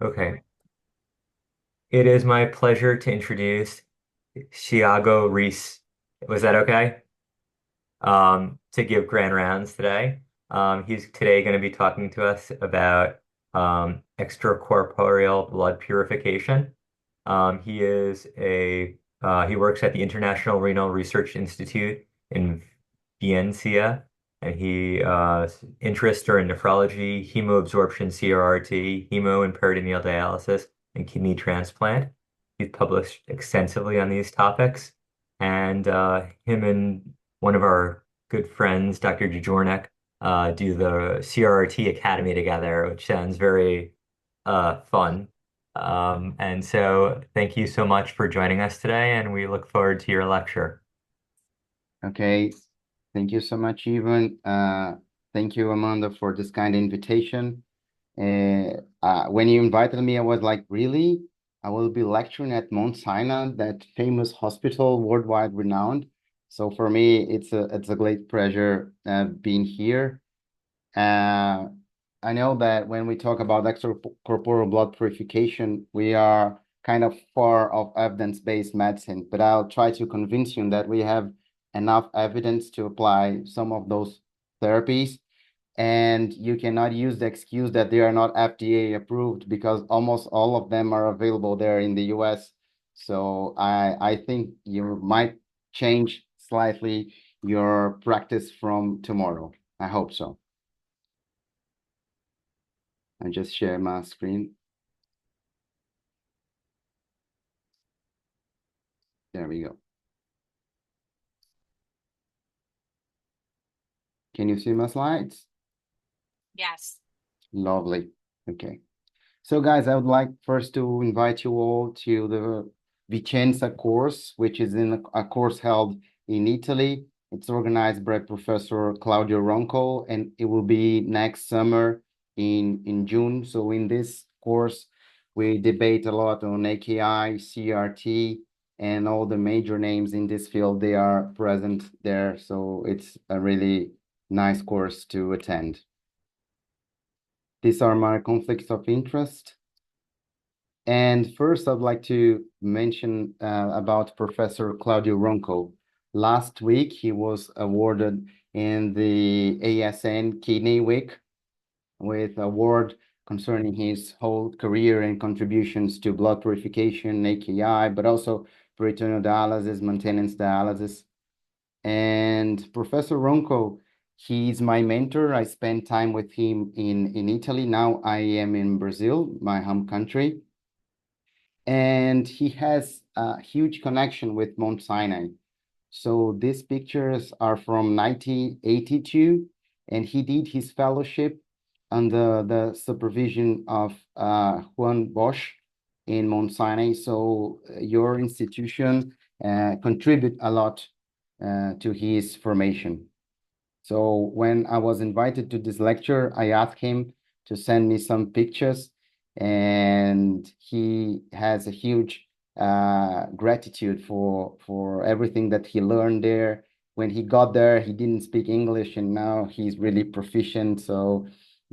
Okay. It is my pleasure to introduce Thiago Reis. Was that okay? To give grand rounds today. He's today going to be talking to us about extracorporeal blood purification. He works at the International Renal Research Institute in Valencia, and interests are in nephrology, hemoabsorption, CRRT, hemo and peritoneal dialysis, and kidney transplant. He's published extensively on these topics, and him and one of our good friends, Dr. Djornik, do the CRRT Academy together, which sounds very fun. And so thank you so much for joining us today, and we look forward to your lecture. Okay, thank you so much, Ivan. Thank you, Amanda, for this kind of invitation. When you invited me, I was like, really? I will be lecturing at Mount Sinai, that famous hospital, worldwide renowned. So for me, it's a great pleasure being here. Uh, I know that when we talk about extracorporeal blood purification, we are kind of far of evidence-based medicine, but I'll try to convince you that we have enough evidence to apply some of those therapies. And you cannot use the excuse that they are not FDA approved because almost all of them are available there in the US. So I think you might change slightly your practice from tomorrow. I hope so. I just share my screen. There we go. Can you see my slides? Yes. Lovely. Okay. So guys, I would like first to invite you all to the Vicenza course, which is in a course held in Italy. It's organized by Professor Claudio Ronco, and it will be next summer in June. So in this course, we debate a lot on AKI, CRT, and all the major names in this field. They are present there. So it's a really nice course to attend. These are my conflicts of interest. And first, I'd like to mention about Professor Claudio Ronco. Last week, he was awarded in the ASN Kidney Week with award concerning his whole career and contributions to blood purification, AKI, but also peritoneal dialysis, maintenance dialysis. And Professor Ronco, he's my mentor. I spent time with him in Italy. Now I am in Brazil, my home country. And he has a huge connection with Mount Sinai. So these pictures are from 1982, and he did his fellowship under the supervision of Juan Bosch in Mount Sinai. So your institution contribute a lot to his formation. So when I was invited to this lecture, I asked him to send me some pictures, and he has a huge gratitude for everything that he learned there. When he got there, he didn't speak English, and now he's really proficient. So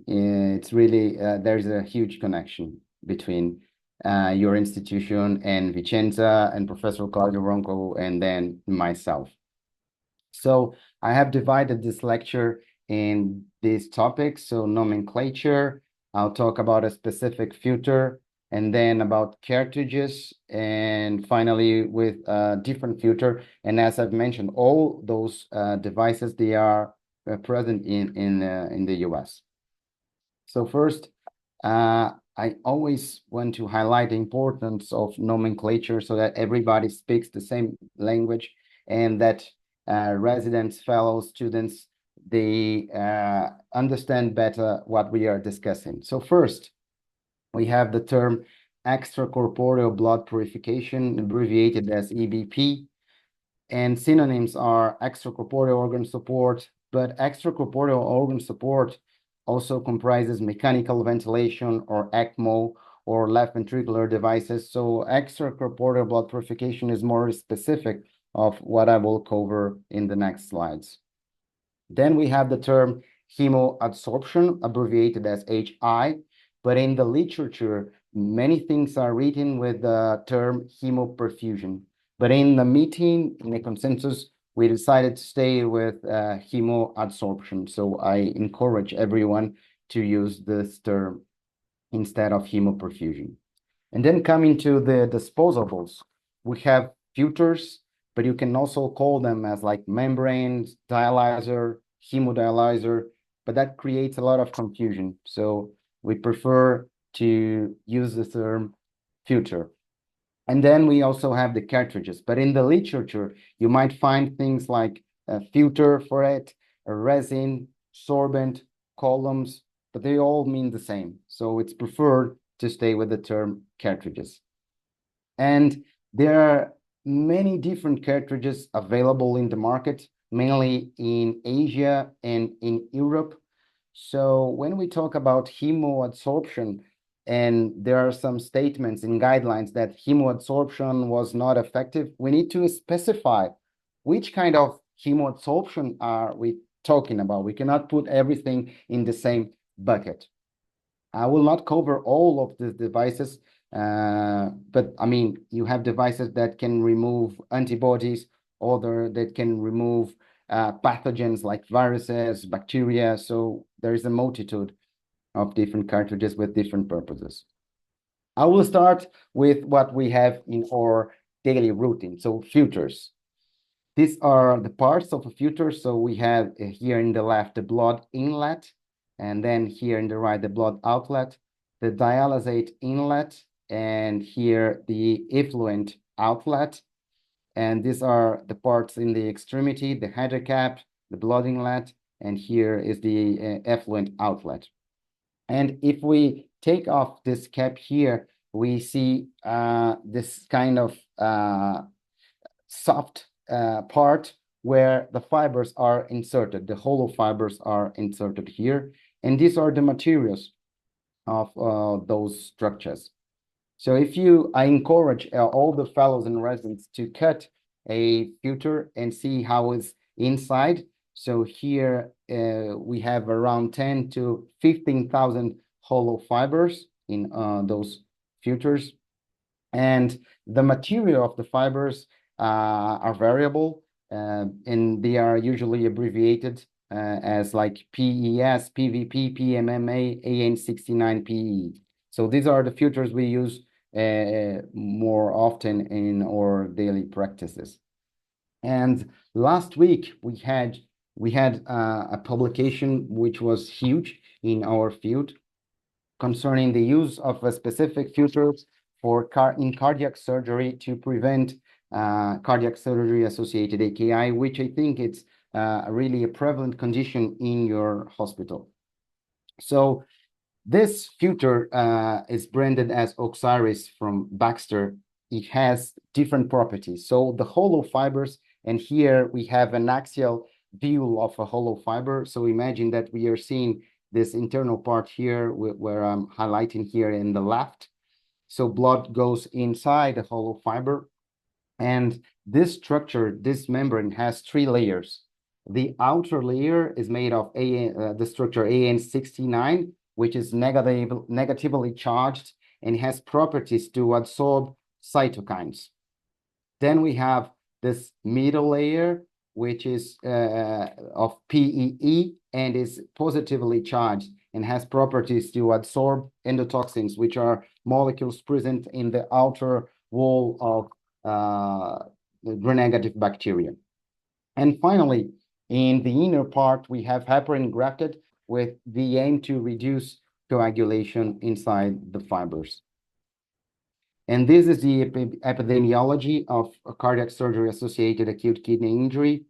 it's really there's a huge connection between your institution and Vicenza and Professor Claudio Ronco and then myself. So I have divided this lecture in these topics. So nomenclature, I'll talk about a specific filter, and then about cartridges, and finally with a different filter. And as I've mentioned, all those devices, they are present in the US. So first, I always want to highlight the importance of nomenclature so that everybody speaks the same language, and that residents, fellows, students, they understand better what we are discussing. So first, we have the term extracorporeal blood purification, abbreviated as EBP, and synonyms are extracorporeal organ support, but extracorporeal organ support also comprises mechanical ventilation or ECMO or left ventricular devices. So extracorporeal blood purification is more specific of what I will cover in the next slides. Then we have the term hemoadsorption, abbreviated as HI, but in the literature, many things are written with the term hemoperfusion. But in the meeting, in a consensus, we decided to stay with hemoadsorption. So I encourage everyone to use this term instead of hemoperfusion. And then coming to the disposables, we have filters, but you can also call them as like membranes, dialyzer, hemodialyzer, but that creates a lot of confusion. So we prefer to use the term filter. And then we also have the cartridges, but in the literature, you might find things like a filter for it, a resin, sorbent, columns, but they all mean the same. So it's preferred to stay with the term cartridges. And there are many different cartridges available in the market, mainly in Asia and in Europe. So when we talk about hemoadsorption, and there are some statements in guidelines that hemoadsorption was not effective, we need to specify which kind of hemoadsorption are we talking about. We cannot put everything in the same bucket. I will not cover all of these devices, but I mean, you have devices that can remove antibodies, other that can remove pathogens like viruses, bacteria. So there is a multitude of different cartridges with different purposes. I will start with what we have in our daily routine. So filters. These are the parts of a filter. So we have here in the left, the blood inlet, and then here in the right, the blood outlet, the dialysate inlet, and here the effluent outlet. And these are the parts in the extremity, the header cap, the blood inlet, and here is the effluent outlet. And if we take off this cap here, we see this kind of soft part where the fibers are inserted, the hollow fibers are inserted here. And these are the materials of those structures. So I encourage all the fellows and residents to cut a filter and see how it's inside. So here we have around 10 to 15,000 hollow fibers in those filters. And the material of the fibers are variable, and they are usually abbreviated as like PES, PVP, PMMA, AN69PE. So these are the filters we use more often in our daily practices. And last week we had a publication which was huge in our field concerning the use of a specific filters for in cardiac surgery to prevent cardiac surgery associated AKI, which I think it's really a prevalent condition in your hospital. So this filter is branded as Oxiris from Baxter. It has different properties. So the hollow fibers, and here we have an axial view of a hollow fiber. So imagine that we are seeing this internal part here where I'm highlighting here in the left. So blood goes inside the hollow fiber. And this structure, this membrane has three layers. The outer layer is made of the structure AN69, which is negatively charged and has properties to absorb cytokines. Then we have this middle layer, which is of PEE and is positively charged and has properties to absorb endotoxins, which are molecules present in the outer wall of gram-negative bacteria. And finally, in the inner part, we have heparin grafted with the aim to reduce coagulation inside the fibers. And this is the epidemiology of cardiac surgery-associated acute kidney injury.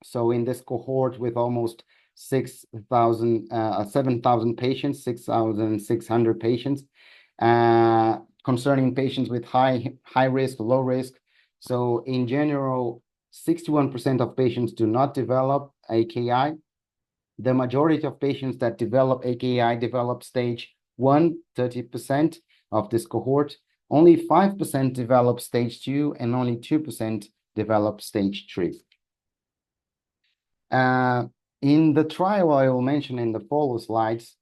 So in this cohort with almost 7,000 patients, 6,600 patients, concerning patients with high risk, low risk. So in general, 61% of patients do not develop AKI. The majority of patients that develop AKI develop stage 1, 30% of this cohort. Only 5% develop stage 2, and only 2% develop stage 3. In the trial I will mention in the follow slides,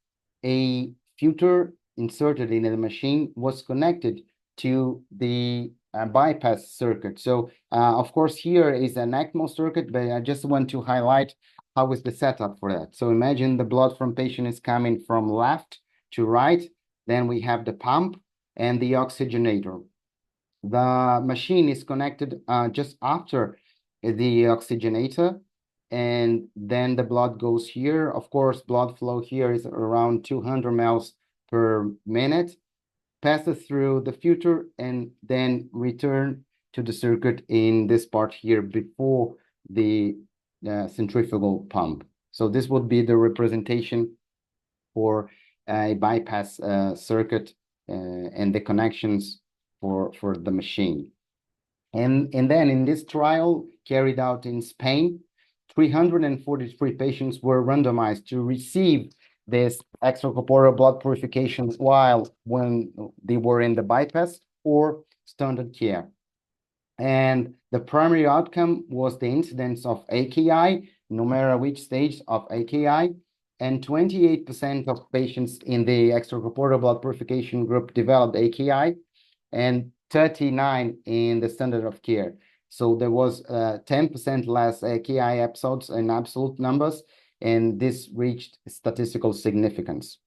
a filter inserted in the machine was connected to the bypass circuit. So, of course, here is an ECMO circuit, but I just want to highlight how is the setup for that. So imagine the blood from patient is coming from left to right. Then we have the pump and the oxygenator. The machine is connected just after the oxygenator, and then the blood goes here. Of course, blood flow here is around 200 mL per minute, passes through the filter, and then return to the circuit in this part here before the centrifugal pump. So this would be the representation for a bypass circuit and the connections for the machine. And then in this trial carried out in Spain, 343 patients were randomized to receive this extracorporeal blood purification while when they were in the bypass or standard care. And the primary outcome was the incidence of AKI, no matter which stage of AKI, and 28% of patients in the extracorporeal blood purification group developed AKI, and 39 in the standard of care. So there was 10% less AKI episodes in absolute numbers, and this reached statistical significance.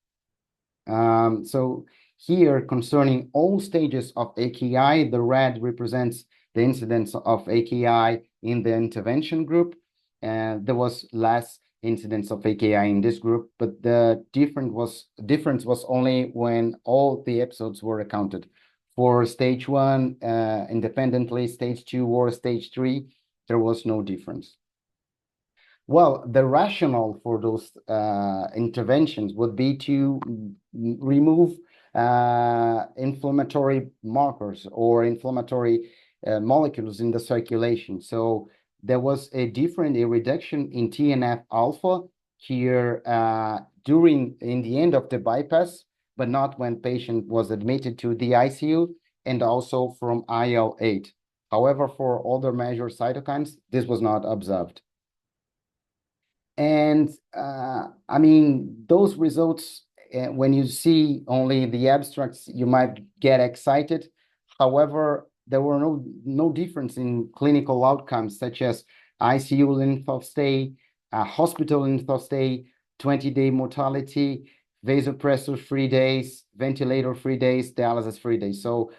So here, concerning all stages of AKI, the red represents the incidence of AKI in the intervention group, and there was less incidence of AKI in this group, but the difference was only when all the episodes were accounted. For stage 1, independently, stage 2 or stage 3, there was no difference. Well, the rationale for those interventions would be to remove inflammatory markers or inflammatory molecules in the circulation. So there was a reduction in TNF alpha here in the end of the bypass, but not when patient was admitted to the ICU, and also from IL-8. However, for other measured cytokines, this was not observed. And I mean, those results, when you see only the abstracts, you might get excited. However, there were no difference in clinical outcomes, such as ICU length of stay, hospital length of stay, 20-day mortality, vasopressor 3 days, ventilator 3 days, dialysis 3 days. So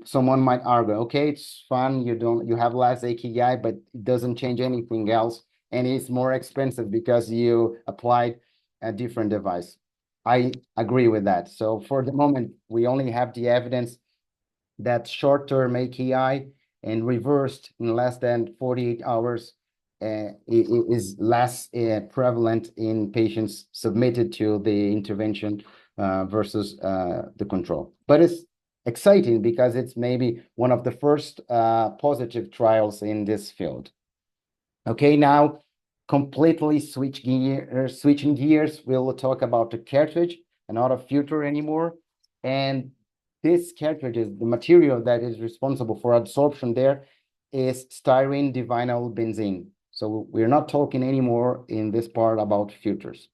someone might argue, okay, it's fun, you have less AKI, but it doesn't change anything else, and it's more expensive because you applied a different device. I agree with that. So for the moment, we only have the evidence that short-term AKI and reversed in less than 48 hours is less prevalent in patients submitted to the intervention versus the control. But it's exciting because it's maybe one of the first positive trials in this field. Okay, now completely switching gears, we'll talk about the cartridge and not a filter anymore. And this cartridge is the material that is responsible for adsorption there is styrene divinyl benzene. So we're not talking anymore in this part about filters.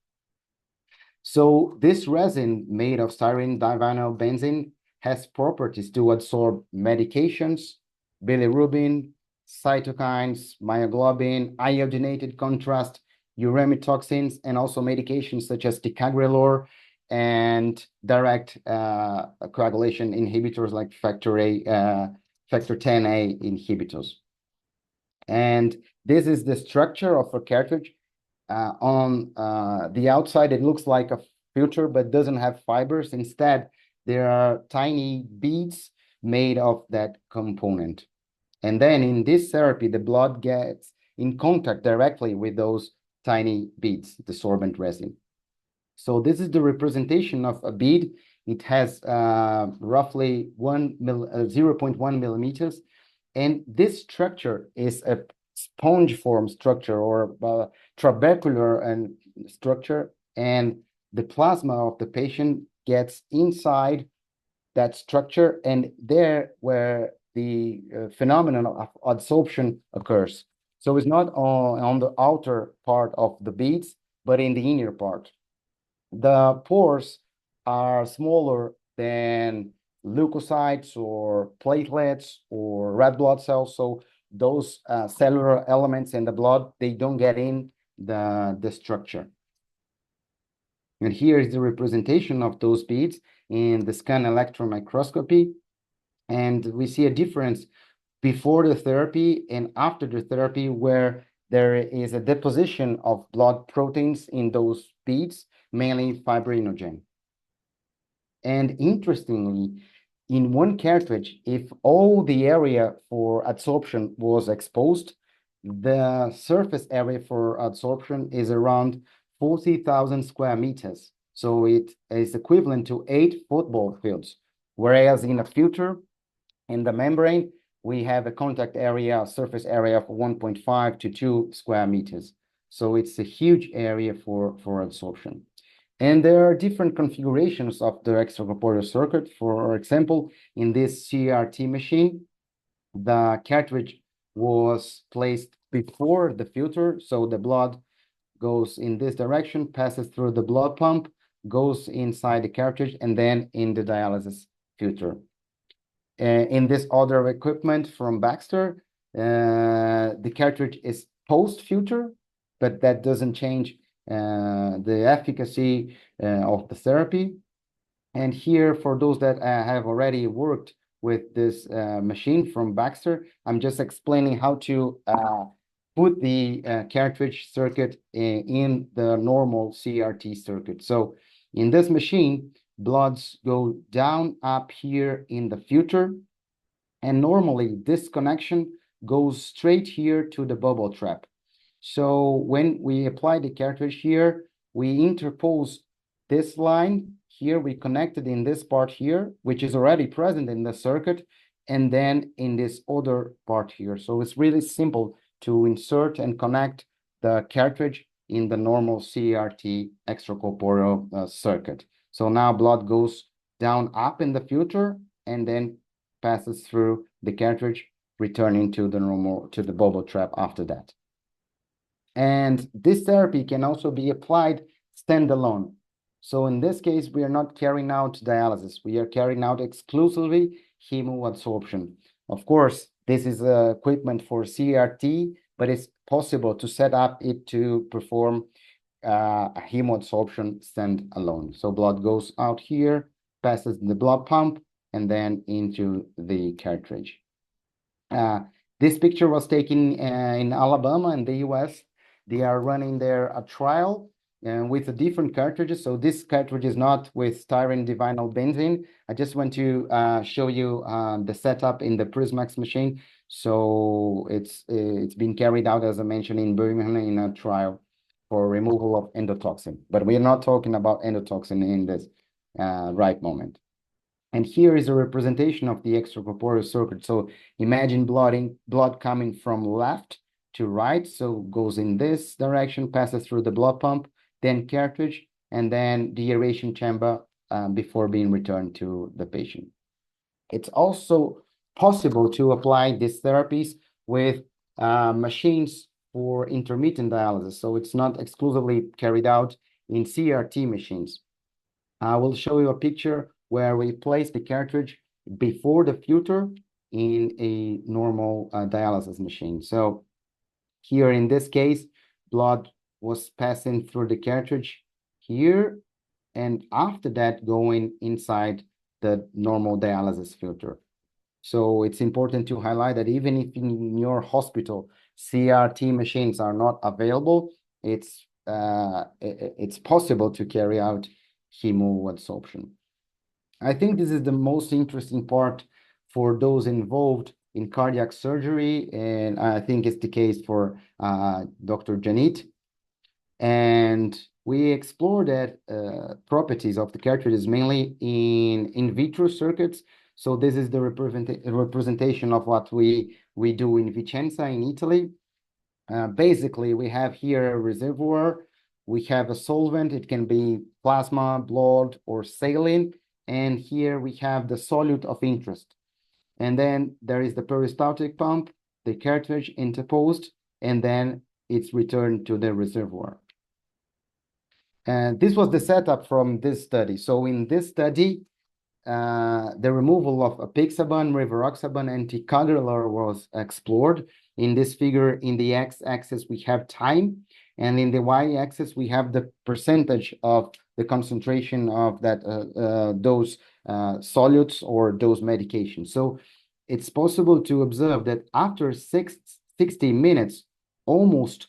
So this resin made of styrene divinyl benzene has properties to adsorb medications, bilirubin, cytokines, myoglobin, iodinated contrast, uremitoxins, and also medications such as ticagrelor and direct coagulation inhibitors like factor 10A inhibitors. And this is the structure of a cartridge. On the outside, it looks like a filter, but doesn't have fibers. Instead, there are tiny beads made of that component. And then in this therapy, the blood gets in contact directly with those tiny beads, the sorbent resin. So this is the representation of a bead. It has roughly 0.1 millimeters. And this structure is a sponge form structure or trabecular and structure. And the plasma of the patient gets inside that structure, and there where the phenomenon of adsorption occurs. So it's not on the outer part of the beads, but in the inner part. The pores are smaller than leukocytes or platelets or red blood cells. So those cellular elements in the blood, they don't get in the structure. And here is the representation of those beads in the scan electron microscopy. And we see a difference before the therapy and after the therapy, where there is a deposition of blood proteins in those beads, mainly fibrinogen. And interestingly, in one cartridge, if all the area for adsorption was exposed, the surface area for adsorption is around 40,000 square meters. So it is equivalent to 8 football fields. Whereas in a filter, in the membrane, we have a contact area, surface area of 1.5 to 2 square meters. So it's a huge area for adsorption. And there are different configurations of the extracorporeal circuit. For example, in this CRT machine, the cartridge was placed before the filter, so the blood goes in this direction, passes through the blood pump, goes inside the cartridge, and then in the dialysis filter. In this other equipment from Baxter, the cartridge is post-filter, but that doesn't change the efficacy of the therapy. And here, for those that have already worked with this machine from Baxter, I'm just explaining how to put the cartridge circuit in the normal CRT circuit. So in this machine, bloods go down up here in the filter, and normally this connection goes straight here to the bubble trap. So when we apply the cartridge here, we interpose this line here, we connected in this part here, which is already present in the circuit, and then in this other part here. So it's really simple to insert and connect the cartridge in the normal CRT extracorporeal circuit. So now blood goes down up in the filter and then passes through the cartridge, returning to the normal, to the bubble trap after that. And this therapy can also be applied standalone. So in this case, we are not carrying out dialysis. We are carrying out exclusively hemoadsorption. Of course, this is equipment for CRT, but it's possible to set up it to perform a hemoadsorption standalone. So blood goes out here, passes the blood pump, and then into the cartridge. This picture was taken in Alabama in the US. They are running there a trial with the different cartridges. So this cartridge is not with styrene divinyl benzene. I just want to show you the setup in the Prismax machine. So it's been carried out, as I mentioned, in Birmingham in a trial for removal of endotoxin. But we're not talking about endotoxin in this right moment. And here is a representation of the extracorporeal circuit. So imagine blood coming from left to right. So goes in this direction, passes through the blood pump, then cartridge, and then the aeration chamber before being returned to the patient. It's also possible to apply these therapies with machines for intermittent dialysis. So it's not exclusively carried out in CRT machines. I will show you a picture where we place the cartridge before the filter in a normal dialysis machine. So here in this case, blood was passing through the cartridge here, and after that going inside the normal dialysis filter. So it's important to highlight that even if in your hospital CRT machines are not available, it's possible to carry out hemoadsorption. I think this is the most interesting part for those involved in cardiac surgery, and I think it's the case for Dr. Janit. And we explored that properties of the cartridges mainly in vitro circuits. So this is the representation of what we do in Vicenza in Italy. Basically, we have here a reservoir. We have a solvent. It can be plasma, blood, or saline. And here we have the solute of interest. And then there is the peristaltic pump, the cartridge interposed, and then it's returned to the reservoir. And this was the setup from this study. So in this study, the removal of apixaban, rivaroxaban, and ticagrelor was explored. In this figure, in the x-axis, we have time, and in the y-axis, we have the percentage of the concentration of those solutes or those medications. So it's possible to observe that after 60 minutes, almost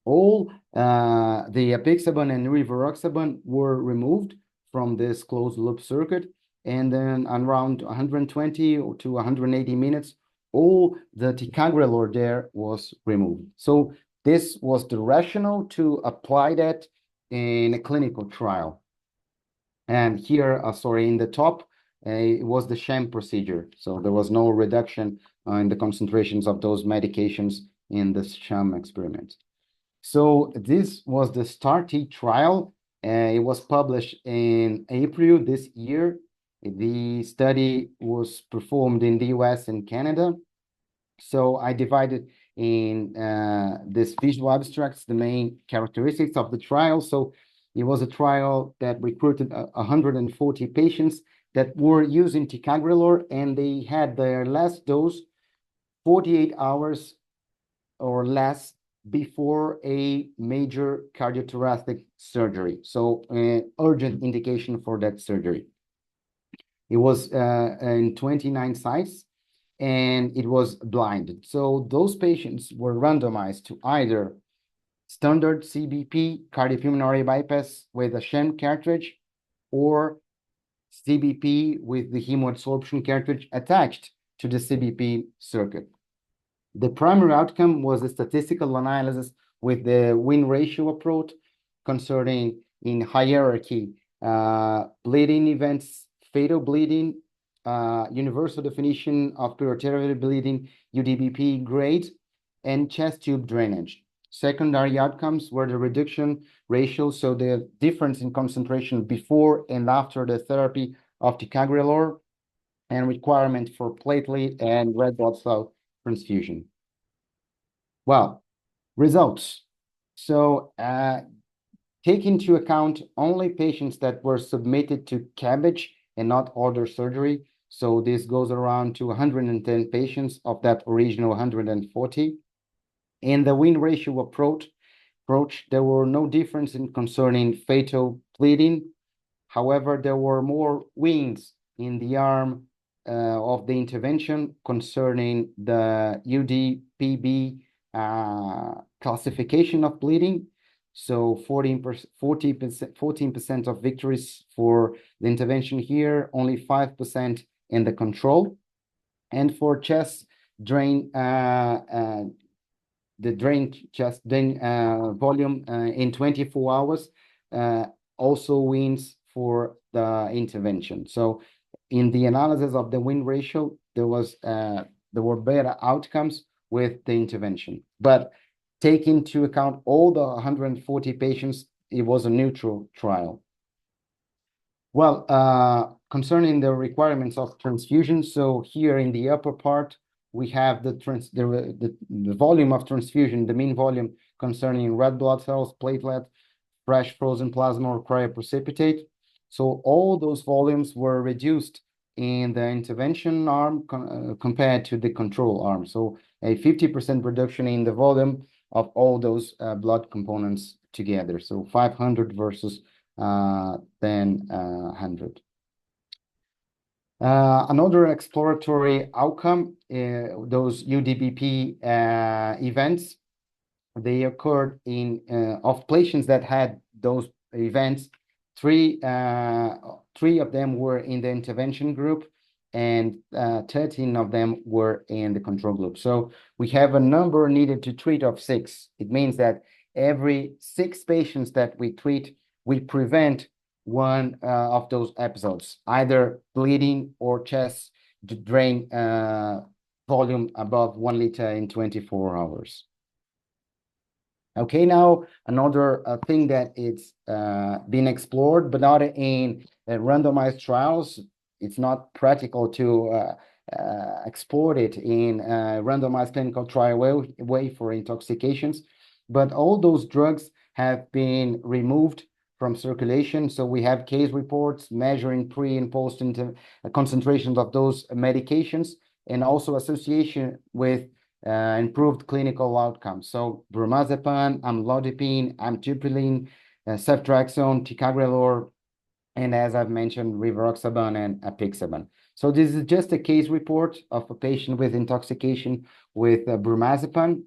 all the apixaban and rivaroxaban were removed from this closed loop circuit, and then around 120 to 180 minutes, all the ticagrelor there was removed. So this was the rationale to apply that in a clinical trial. And here, sorry, in the top, it was the sham procedure. So there was no reduction in the concentrations of those medications in the sham experiment. So this was the STAR-T trial. It was published in April this year. The study was performed in the US and Canada. So I divided in this visual abstracts, the main characteristics of the trial. So it was a trial that recruited 140 patients that were using ticagrelor, and they had their last dose 48 hours or less before a major cardiothoracic surgery. So urgent indication for that surgery. It was in 29 sites, and it was blinded. So those patients were randomized to either standard CBP, cardiopulmonary bypass with a sham cartridge, or CBP with the hemoadsorption cartridge attached to the CBP circuit. The primary outcome was a statistical analysis with the win ratio approach concerning in hierarchy, bleeding events, fatal bleeding, universal definition of periarterial bleeding, UDBP grade, and chest tube drainage. Secondary outcomes were the reduction ratio, so the difference in concentration before and after the therapy of ticagrelor, and requirement for platelet and red blood cell transfusion. Well, results. So take into account only patients that were submitted to CABG and not other surgery. So this goes around to 110 patients of that original 140. In the win ratio approach, there were no difference in concerning fatal bleeding. However, there were more wins in the arm of the intervention concerning the UDPB classification of bleeding. So 14% of victories for the intervention here, only 5% in the control. And for chest drain, the drain chest drain volume in 24 hours also wins for the intervention. So in the analysis of the win ratio, there were better outcomes with the intervention. But take into account all the 140 patients, it was a neutral trial. Well, concerning the requirements of transfusion, so here in the upper part, we have the volume of transfusion, the mean volume concerning red blood cells, platelet, fresh frozen plasma, or cryoprecipitate. So all those volumes were reduced in the intervention arm compared to the control arm. So a 50% reduction in the volume of all those blood components together. So 500 versus 100. Another exploratory outcome, those UDBP events, they occurred in of patients that had those events. Three of them were in the intervention group, and 13 of them were in the control group. So we have a number needed to treat of 6. It means that every 6 patients that we treat, we prevent one of those episodes, either bleeding or chest drain volume above 1 liter in 24 hours. Okay, now another thing that it's been explored, but not in randomized trials. It's not practical to export it in randomized clinical trial way for intoxications, but all those drugs have been removed from circulation. So we have case reports measuring pre and post concentrations of those medications, and also association with improved clinical outcomes. So bromazepam, amlodipine, amitriptyline, ceftriaxone, ticagrelor, and as I've mentioned, rivaroxaban and apixaban. So this is just a case report of a patient with intoxication with bromazepam.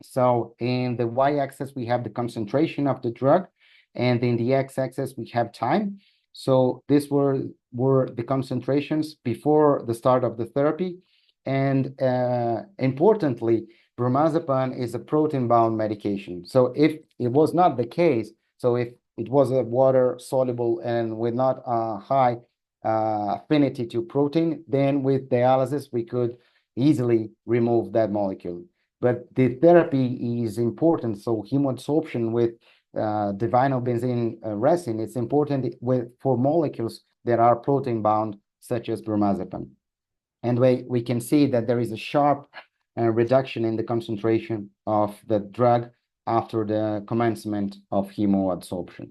So in the y-axis, we have the concentration of the drug, and in the x-axis, we have time. So these were the concentrations before the start of the therapy. And importantly, bromazepam is a protein-bound medication. So if it was not the case, so if it was a water soluble and with not a high affinity to protein, then with dialysis, we could easily remove that molecule. But the therapy is important. So hemoadsorption with divinylbenzene resin, it's important for molecules that are protein bound, such as bromazepam. And we can see that there is a sharp reduction in the concentration of the drug after the commencement of hemoadsorption.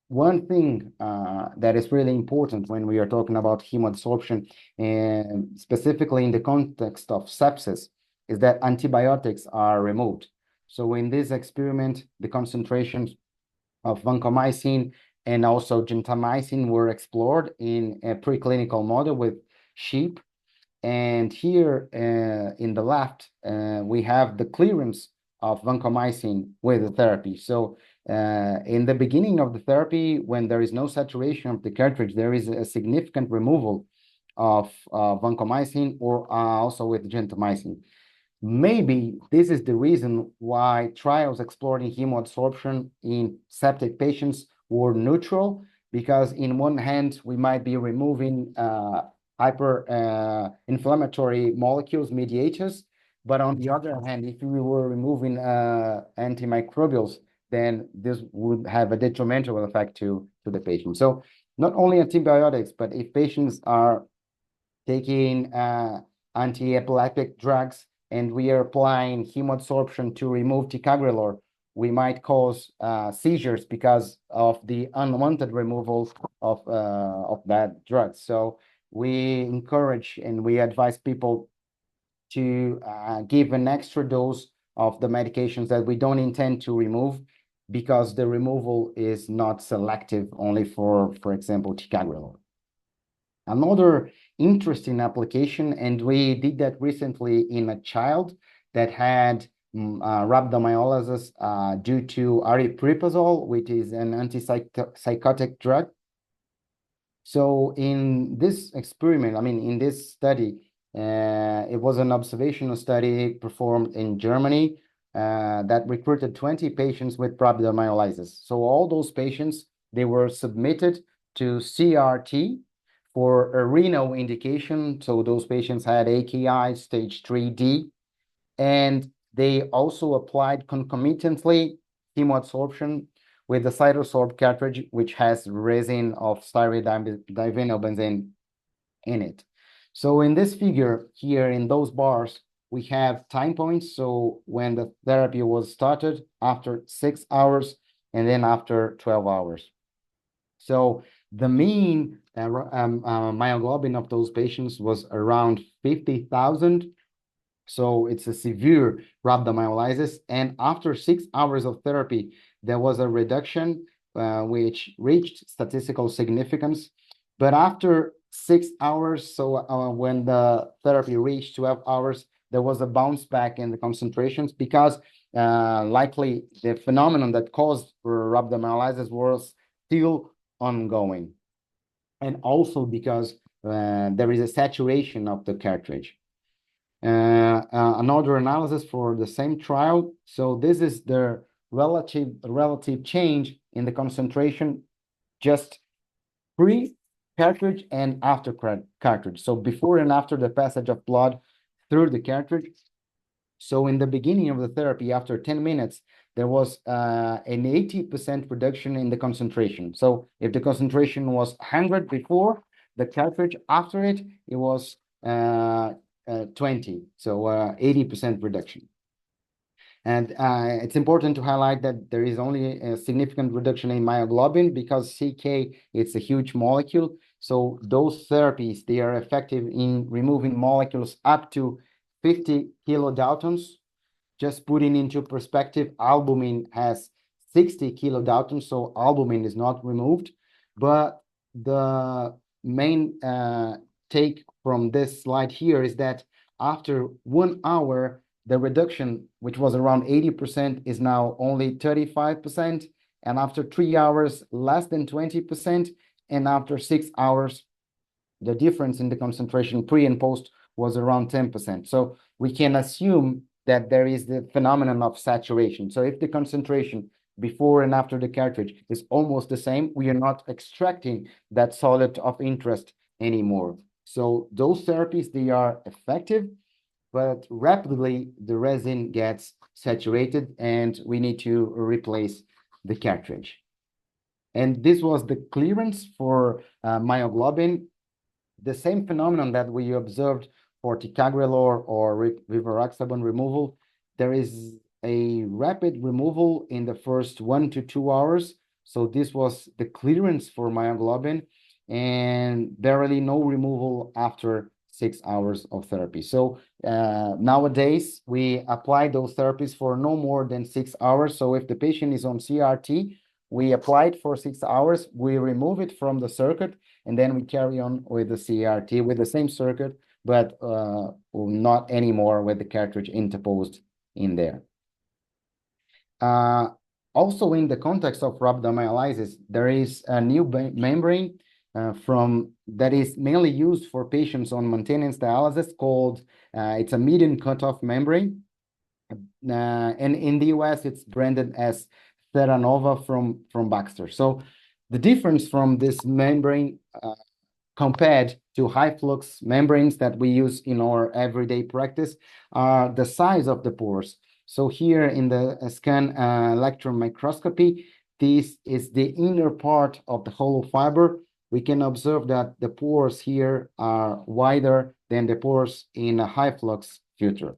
One thing that is really important when we are talking about hemoadsorption, and specifically in the context of sepsis, is that antibiotics are removed. So in this experiment, the concentrations of vancomycin and also gentamicin were explored in a preclinical model with sheep. And here in the left, we have the clearance of vancomycin with the therapy. So in the beginning of the therapy, when there is no saturation of the cartridge, there is a significant removal of vancomycin, or also with gentamicin. Maybe this is the reason why trials exploring hemoadsorption in septic patients were neutral, because in one hand, we might be removing hyper inflammatory molecules, mediators, but on the other hand, if we were removing antimicrobials, then this would have a detrimental effect to the patient. So not only antibiotics, but if patients are taking anti-epileptic drugs and we are applying hemoadsorption to remove ticagrelor, we might cause seizures because of the unwanted removal of that drug. So we encourage and we advise people to give an extra dose of the medications that we don't intend to remove, because the removal is not selective only for example, ticagrelor. Another interesting application, and we did that recently in a child that had rhabdomyolysis due to aripiprazole, which is an antipsychotic drug. So in this experiment, in this study, it was an observational study performed in Germany that recruited 20 patients with rhabdomyolysis. So all those patients, they were submitted to CRT for a renal indication. So those patients had AKI stage 3D, and they also applied concomitantly hemoadsorption with the cytosorb cartridge, which has resin of styrene in it. So in this figure here, in those bars, we have time points. So when the therapy was started, after 6 hours, and then after 12 hours. So the mean myoglobin of those patients was around 50,000. So it's a severe rhabdomyolysis. And after 6 hours of therapy, there was a reduction which reached statistical significance. But after 6 hours, so when the therapy reached 12 hours, there was a bounce back in the concentrations, because likely the phenomenon that caused rhabdomyolysis was still ongoing. And also because there is a saturation of the cartridge. Another analysis for the same trial. So this is the relative change in the concentration just pre-cartridge and after cartridge. So before and after the passage of blood through the cartridge. So in the beginning of the therapy, after 10 minutes, there was an 80% reduction in the concentration. So if the concentration was 100 before the cartridge, after it, it was 20, so 80% reduction. And it's important to highlight that there is only a significant reduction in myoglobin because CK, it's a huge molecule. So those therapies, they are effective in removing molecules up to 50 kilodaltons. Just putting into perspective, albumin has 60 kilodaltons, so albumin is not removed. But the main take from this slide here is that after 1 hour, the reduction, which was around 80%, is now only 35%. And after 3 hours, less than 20%. And after 6 hours, the difference in the concentration pre and post was around 10%. So we can assume that there is the phenomenon of saturation. So if the concentration before and after the cartridge is almost the same, we are not extracting that solid of interest anymore. So those therapies, they are effective, but rapidly the resin gets saturated and we need to replace the cartridge. And this was the clearance for myoglobin. The same phenomenon that we observed for ticagrelor or rivaroxaban removal, there is a rapid removal in the first 1 to 2 hours. So this was the clearance for myoglobin and barely no removal after 6 hours of therapy. So nowadays, we apply those therapies for no more than 6 hours. So if the patient is on CRT, we apply it for 6 hours, we remove it from the circuit, and then we carry on with the CRT with the same circuit, but not anymore with the cartridge interposed in there. Also, in the context of rhabdomyolysis, there is a new membrane that is mainly used for patients on maintenance dialysis called, it's a median cutoff membrane. And in the US, it's branded as Theranova from Baxter. So the difference from this membrane compared to high flux membranes that we use in our everyday practice are the size of the pores. So here in the scan electron microscopy, this is the inner part of the hollow fiber. We can observe that the pores here are wider than the pores in a high flux filter.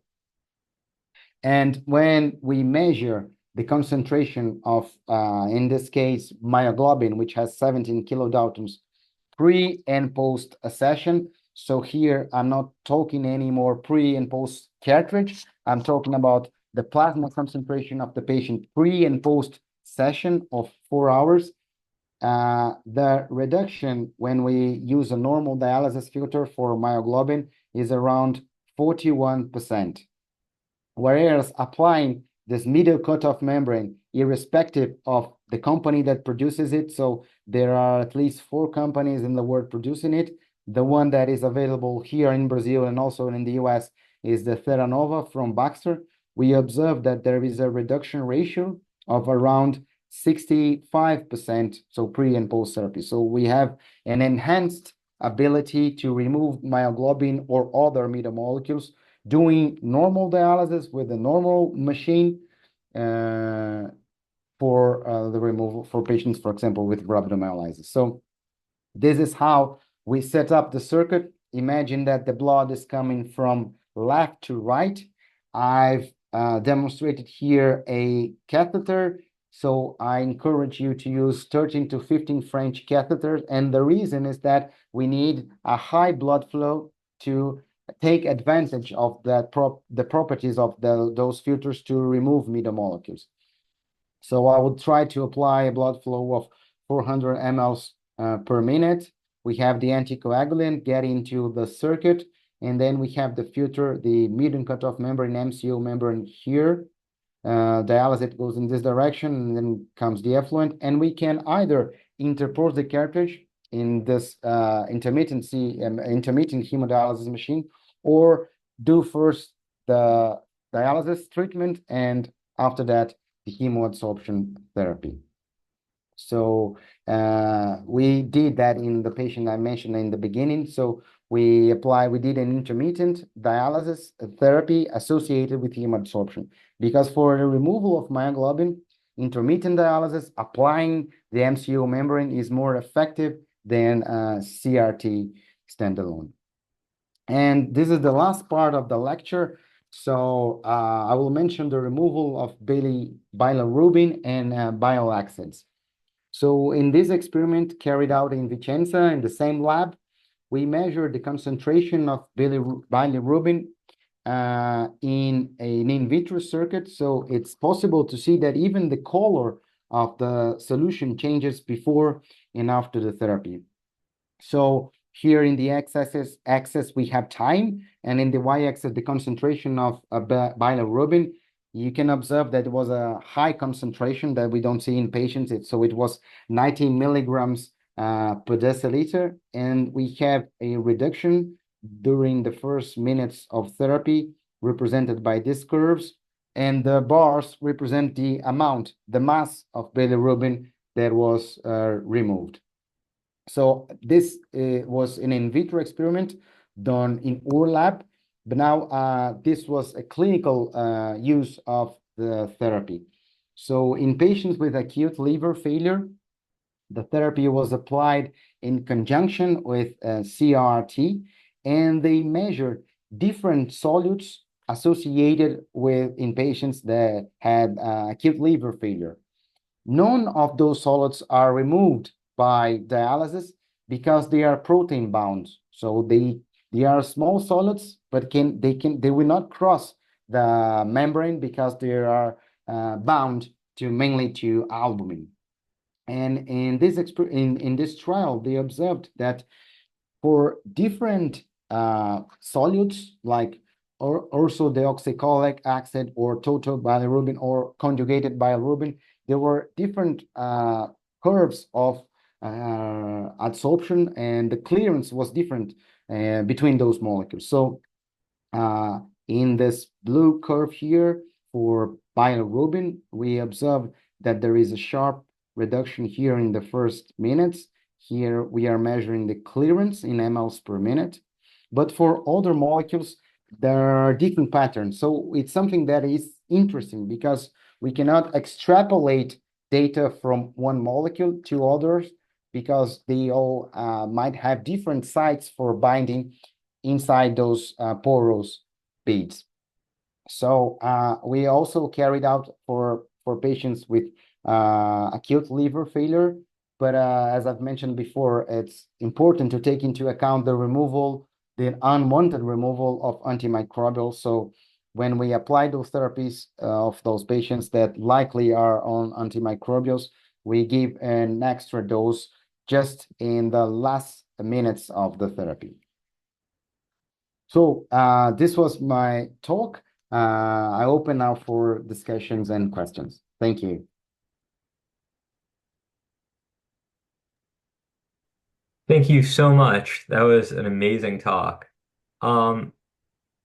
And when we measure the concentration of, in this case, myoglobin, which has 17 kilodaltons pre and post accession. So here I'm not talking anymore pre and post cartridge. I'm talking about the plasma concentration of the patient pre and post session of 4 hours. The reduction when we use a normal dialysis filter for myoglobin is around 41%. Whereas applying this middle cutoff membrane, irrespective of the company that produces it, so there are at least 4 companies in the world producing it. The one that is available here in Brazil and also in the US is the Theranova from Baxter. We observe that there is a reduction ratio of around 65%, so pre and post therapy. So we have an enhanced ability to remove myoglobin or other metamolecules doing normal dialysis with a normal machine for the removal for patients, for example, with rhabdomyolysis. So this is how we set up the circuit. Imagine that the blood is coming from left to right. I've demonstrated here a catheter. So I encourage you to use 13 to 15 French catheters. And the reason is that we need a high blood flow to take advantage of the properties of those filters to remove metamolecules. So I would try to apply a blood flow of 400 mLs per minute. We have the anticoagulant get into the circuit, and then we have the filter, the median cutoff membrane, MCO membrane here. Dialysate goes in this direction, and then comes the effluent, and we can either interpose the cartridge in this intermittent hemodialysis machine, or do first the dialysis treatment and after that the hemoadsorption therapy. So we did that in the patient I mentioned in the beginning. So we did an intermittent dialysis therapy associated with hemoadsorption, because for the removal of myoglobin, intermittent dialysis, applying the MCO membrane is more effective than CRT standalone. And this is the last part of the lecture. So I will mention the removal of bilirubin and bile acids. So in this experiment carried out in Vicenza in the same lab, we measured the concentration of bilirubin in an in vitro circuit. So it's possible to see that even the color of the solution changes before and after the therapy. So here in the x-axis we have time, and in the y-axis the concentration of bilirubin. You can observe that it was a high concentration that we don't see in patients. So it was 90 milligrams per deciliter, and we have a reduction during the first minutes of therapy represented by these curves, and the bars represent the amount, the mass of bilirubin that was removed. So this was an in vitro experiment done in our lab, but now this was a clinical use of the therapy. So in patients with acute liver failure, the therapy was applied in conjunction with CRT, and they measured different solutes associated with in patients that had acute liver failure. None of those solids are removed by dialysis because they are protein bound. So they are small solids, but they will not cross the membrane because they are bound to mainly to albumin. And in this trial, they observed that for different solutes like ursodeoxycholic acid or total bilirubin or conjugated bilirubin, there were different curves of adsorption, and the clearance was different between those molecules. So in this blue curve here for bilirubin, we observe that there is a sharp reduction here in the first minutes. Here we are measuring the clearance in mLs per minute. But for other molecules, there are different patterns. So it's something that is interesting because we cannot extrapolate data from one molecule to others because they all might have different sites for binding inside those porous beads. So we also carried out for patients with acute liver failure. But as I've mentioned before, it's important to take into account the unwanted removal of antimicrobials. So when we apply those therapies of those patients that likely are on antimicrobials, we give an extra dose just in the last minutes of the therapy. So this was my talk. I open now for discussions and questions. Thank you. Thank you so much. That was an amazing talk. Um,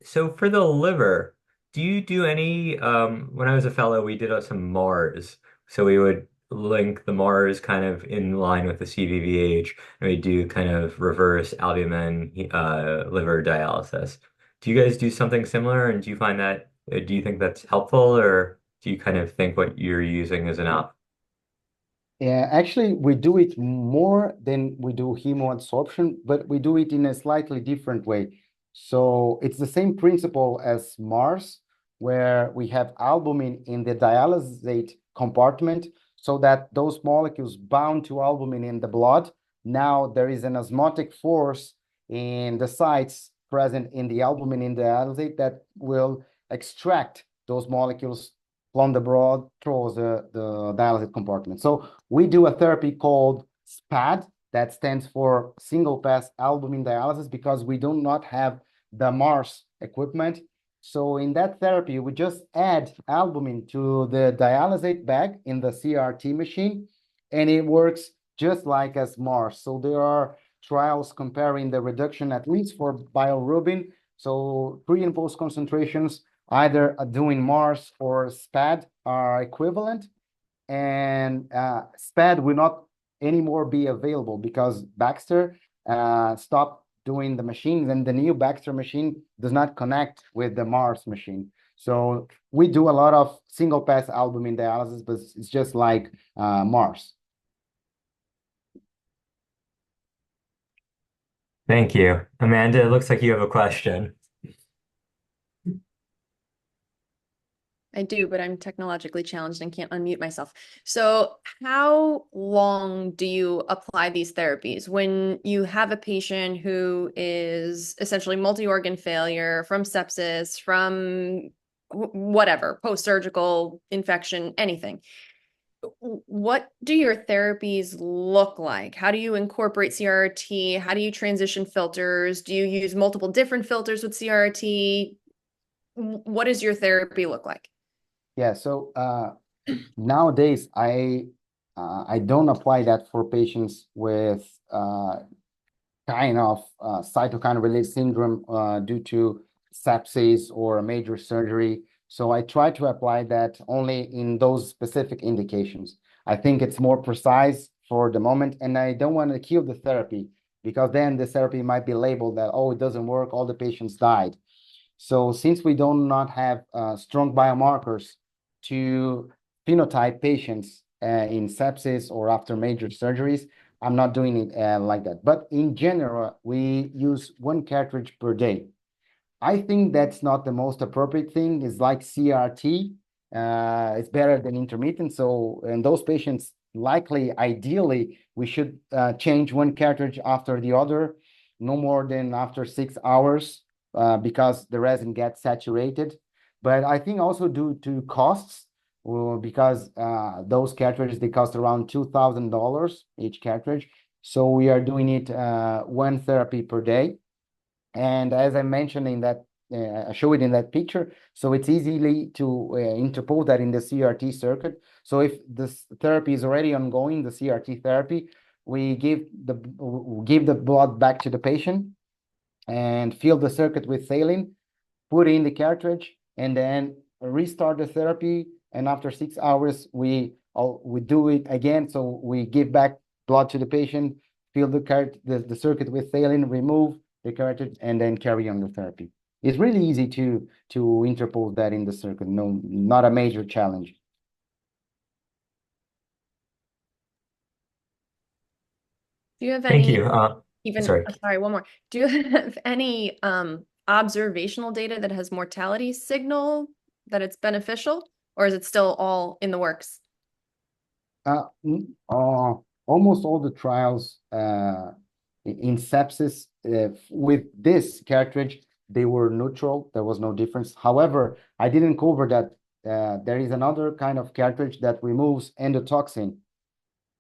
so for the liver, do you do any, when I was a fellow, we did some Mars. So we would link the Mars kind of in line with the CVVH, and we do kind of reverse albumin liver dialysis. Do you guys do something similar? And do you find that, do you think that's helpful, or do you kind of think what you're using is enough? Yeah, actually, we do it more than we do hemoadsorption, but we do it in a slightly different way. So it's the same principle as Mars, where we have albumin in the dialysate compartment so that those molecules bound to albumin in the blood. Now there is an osmotic force in the sites present in the albumin in the dialysate that will extract those molecules from the blood through the dialysate compartment. So we do a therapy called SPAD, that stands for single pass albumin dialysis, because we do not have the Mars equipment. So in that therapy, we just add albumin to the dialysate bag in the CRT machine, and it works just like as Mars. So there are trials comparing the reduction, at least for bilirubin. So pre and post concentrations, either doing Mars or SPAD are equivalent, and SPAD will not anymore be available because Baxter stopped doing the machines, and the new Baxter machine does not connect with the Mars machine. So we do a lot of single pass albumin dialysis, but it's just like Mars. Thank you. Amanda, it looks like you have a question. I do, but I'm technologically challenged and can't unmute myself. So, how long do you apply these therapies when you have a patient who is essentially multi-organ failure from sepsis, from whatever, post-surgical infection, anything? What do your therapies look like? How do you incorporate CRT? How do you transition filters? Do you use multiple different filters with CRT? What does your therapy look like? Yeah, so nowadays I don't apply that for patients with kind of cytokine release syndrome due to sepsis or a major surgery. So I try to apply that only in those specific indications. I think it's more precise for the moment, and I don't want to kill the therapy because then the therapy might be labeled that, oh, it doesn't work, all the patients died. So since we do not have strong biomarkers to phenotype patients in sepsis or after major surgeries, I'm not doing it like that. But in general, we use one cartridge per day. I think that's not the most appropriate thing. It's like CRT. It's better than intermittent. So in those patients, likely, ideally, we should change one cartridge after the other, no more than after 6 hours, because the resin gets saturated. But I think also due to costs, because those cartridges, they cost around $2,000 each cartridge. So we are doing it one therapy per day. And as I mentioned in that, I show it in that picture, so it's easily to interpose that in the CRT circuit. So if this therapy is already ongoing, the CRT therapy, we give the blood back to the patient and fill the circuit with saline, put in the cartridge, and then restart the therapy. And after 6 hours, we do it again. So we give back blood to the patient, fill the circuit with saline, remove the cartridge, and then carry on the therapy. It's really easy to interpose that in the circuit. No, not a major challenge. Do you have Thank any you. Sorry. sorry, one more. Do you have any observational data that has mortality signal that it's beneficial, or is it still all in the works? Almost all the trials in sepsis with this cartridge, they were neutral. There was no difference. However, I didn't cover that there is another kind of cartridge that removes endotoxin.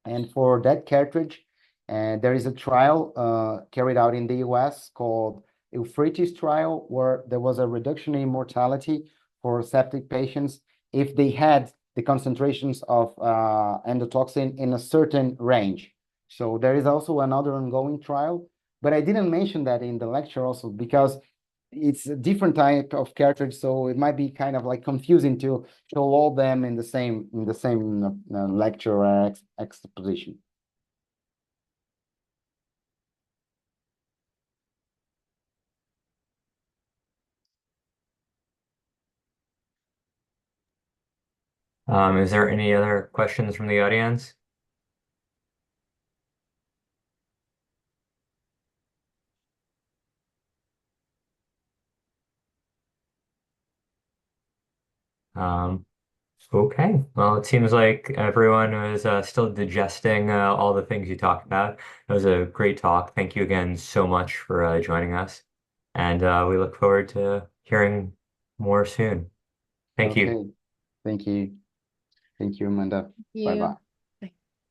And for that cartridge, there is a trial carried out in the US called Euphrates trial, where there was a reduction in mortality for septic patients if they had the concentrations of endotoxin in a certain range. So there is also another ongoing trial, but I didn't mention that in the lecture also because it's a different type of cartridge, so it might be kind of like confusing to show all them in the same lecture or exposition. Is there any other questions from the audience? Um, okay. Well, it seems like everyone was still digesting all the things you talked about. It was a great talk. Thank you again so much for joining us. And we look forward to hearing more soon. Thank you. Okay. Thank you. Thank you, Amanda. Bye You. bye.